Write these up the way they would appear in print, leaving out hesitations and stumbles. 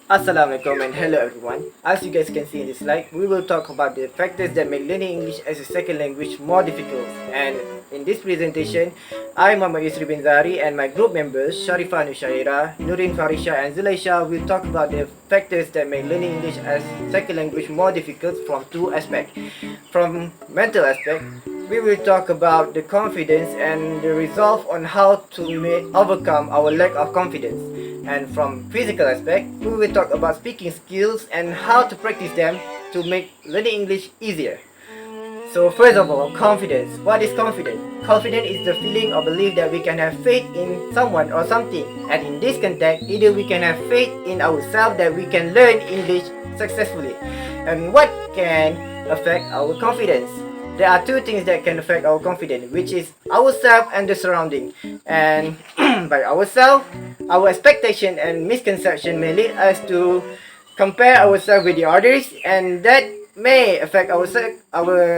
Assalamualaikum and hello everyone. As you guys can see in this slide, we will talk about the factors that make learning English as a second language more difficult. And in this presentation, I, Muhammad Yusri bin Zahari, and my group members Sharifah and Shaheira, Nurin, Farisha and Zulaishah will talk about the factors that make learning English as second language more difficult from two aspects. From mental aspect, we will talk about the confidence and the resolve on how to overcome our lack of confidence. And from physical aspect, we will talk about speaking skills and how to practice them to make learning English easier. So first of all, confidence. What is confidence? Confidence is the feeling or belief that we can have faith in someone or something. And in this context, either we can have faith in ourselves that we can learn English successfully. And what can affect our confidence? There are two things that can affect our confidence, which is ourselves and the surrounding. And by ourselves, our expectation and misconception may lead us to compare ourselves with the others, and that may affect our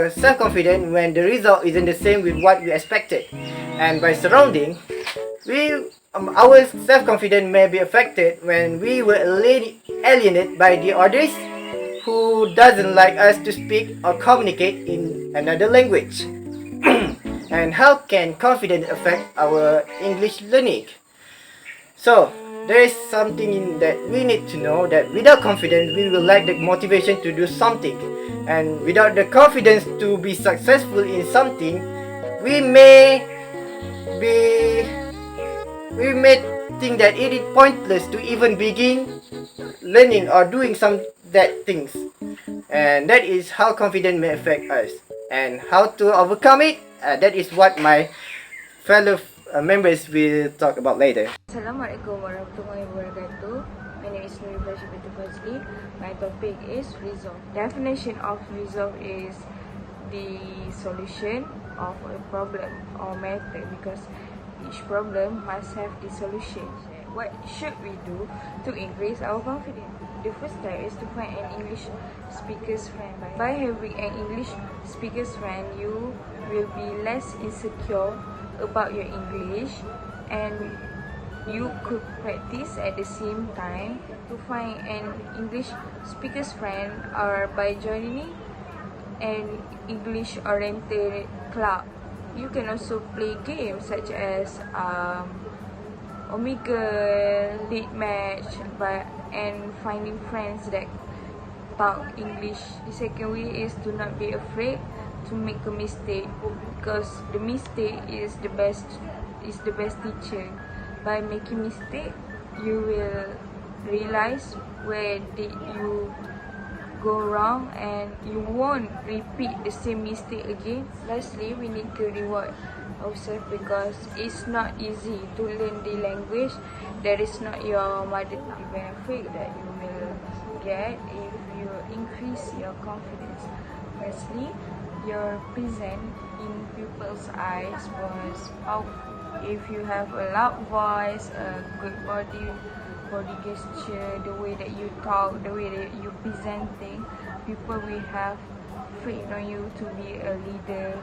self-confidence when the result isn't the same with what we expected. And by surrounding, our self-confidence may be affected when we were alienated by the others who doesn't like us to speak or communicate in another language. And how can confidence affect our English learning? So, there is something that we need to know, that without confidence, we will lack the motivation to do something. And without the confidence to be successful in something, we may be we may think that it is pointless to even begin learning or doing some that things. And that is how confidence may affect us. And how to overcome it, that is what my fellow members will talk about later. Assalamualaikum warahmatullahi wabarakatuh. My name is Nurin Binti Fadzli. My topic is resolve. Definition of resolve is the solution of a problem or matter, because each problem must have the solution. What should we do to increase our confidence? The first step is to find an English speaker's friend. By having an English speaker's friend, you will be less insecure about your English, and you could practice at the same time. To find an English speaker's friend or by joining an English oriented club. You can also play games such as Omega, Lead Match, and finding friends that talk English. The second way is to not be afraid to make a mistake, because the mistake is the best teacher. By making mistake, you will realize where did you go wrong, and you won't repeat the same mistake again. Lastly, we need to reward ourselves, because it's not easy to learn the language that is not your mother tongue. The benefit that you will get if you increase your confidence. Firstly, your presence in people's eyes was powerful. If you have a loud voice, a good body gesture, the way that you talk, the way that you presenting, people will have faith on you to be a leader,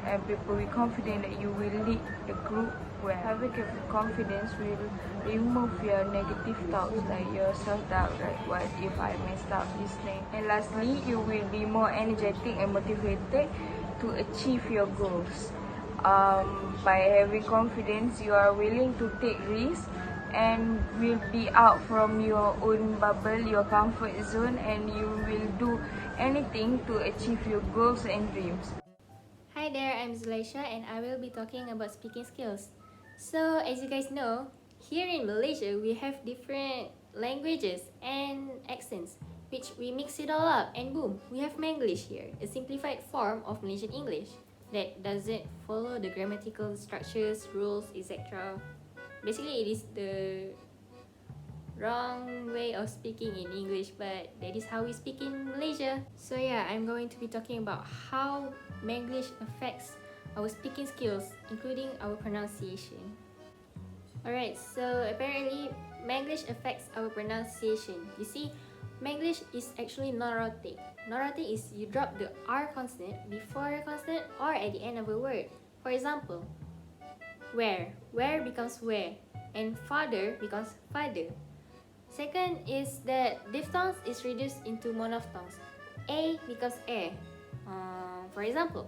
and people will confident that you will lead the group well. Having confidence will remove your negative thoughts, like your self-doubt, like what if I messed up this thing. And lastly, you will be more energetic and motivated to achieve your goals. By having confidence, you are willing to take risks and will be out from your own bubble, your comfort zone, and you will do anything to achieve your goals and dreams. Hi there, I'm Zulaishah, and I will be talking about speaking skills. So, as you guys know, here in Malaysia, we have different languages and accents, which we mix it all up, and boom, we have Manglish here, a simplified form of Malaysian English that doesn't follow the grammatical structures, rules, etc. Basically, it is the wrong way of speaking in English, but that is how we speak in Malaysia. So yeah, I'm going to be talking about how Manglish affects our speaking skills, including our pronunciation. Alright, so apparently Manglish affects our pronunciation. You see, Manglish is actually non-rhotic. Non-rhotic is you drop the R consonant before a consonant or at the end of a word. For example, where becomes where, and father becomes father. Second is that diphthongs is reduced into monophthongs. A becomes air. For example,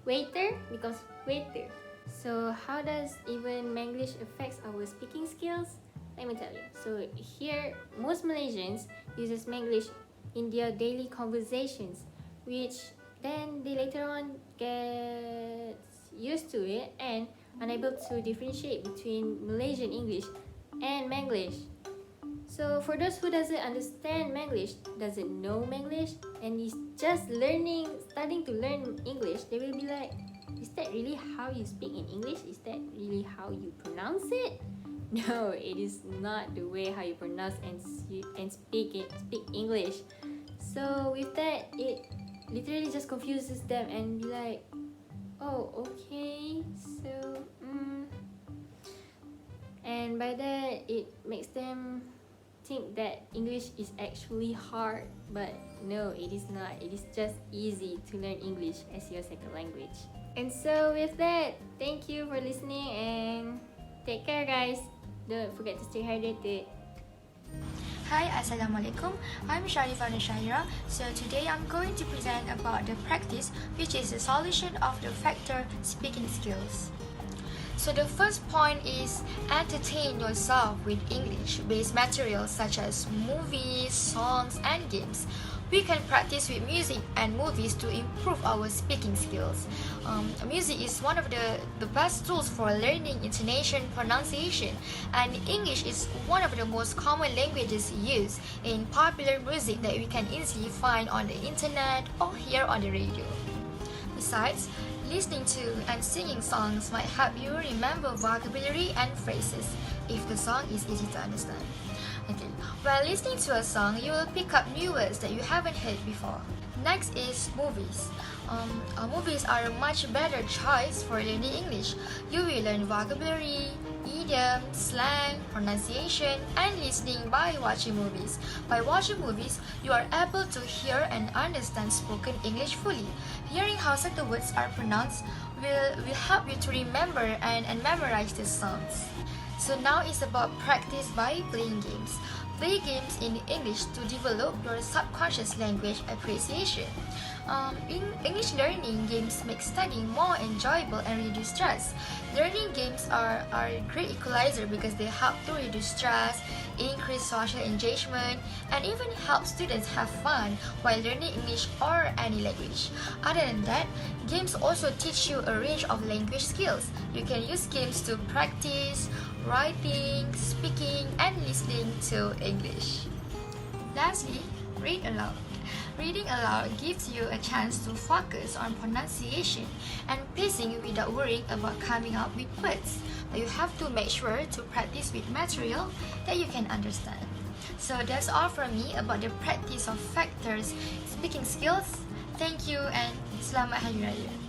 waiter becomes waiter. So how does even Manglish affects our speaking skills? Let me tell you. So here, most Malaysians uses Manglish in their daily conversations, which then they later on get used to it and unable to differentiate between Malaysian English and Manglish. So for those who doesn't understand Manglish, doesn't know Manglish, and is just starting to learn English, they will be like, is that really how you speak in English? Is that really how you pronounce it? No, it is not the way how you pronounce and speak English. So with that, it literally just confuses them and be like, oh, okay, so and by that it makes them think that English is actually hard, but no, it is not. It is just easy to learn English as your second language. And so with that, thank you for listening and take care, guys. Don't forget to stay hydrated. Hi, Assalamualaikum. I'm Sharifah and Shaheira. So today I'm going to present about the practice, which is the solution of the factor speaking skills. So the first point is entertain yourself with English-based materials such as movies, songs, and games. We can practice with music and movies to improve our speaking skills. Music is one of the best tools for learning intonation, pronunciation, and English is one of the most common languages used in popular music that we can easily find on the internet or hear on the radio. Besides, listening to and singing songs might help you remember vocabulary and phrases if the song is easy to understand. Okay, while listening to a song, you will pick up new words that you haven't heard before. Next is movies. Movies are a much better choice for learning English. You will learn vocabulary, idiom, slang, pronunciation, and listening by watching movies. By watching movies, you are able to hear and understand spoken English fully. Hearing how certain words are pronounced will help you to remember and memorize the songs. So now it's about practice by playing games. Play games in English to develop your subconscious language appreciation. In English learning, games make studying more enjoyable and reduce stress. Learning games are a great equalizer because they help to reduce stress, increase social engagement, and even help students have fun while learning English or any language. Other than that, games also teach you a range of language skills. You can use games to practice writing, speaking, and listening to English. Lastly, read aloud. Reading aloud gives you a chance to focus on pronunciation and pacing without worrying about coming up with words. But you have to make sure to practice with material that you can understand. So that's all from me about the practice of factors speaking skills. Thank you and Selamat Hari Raya.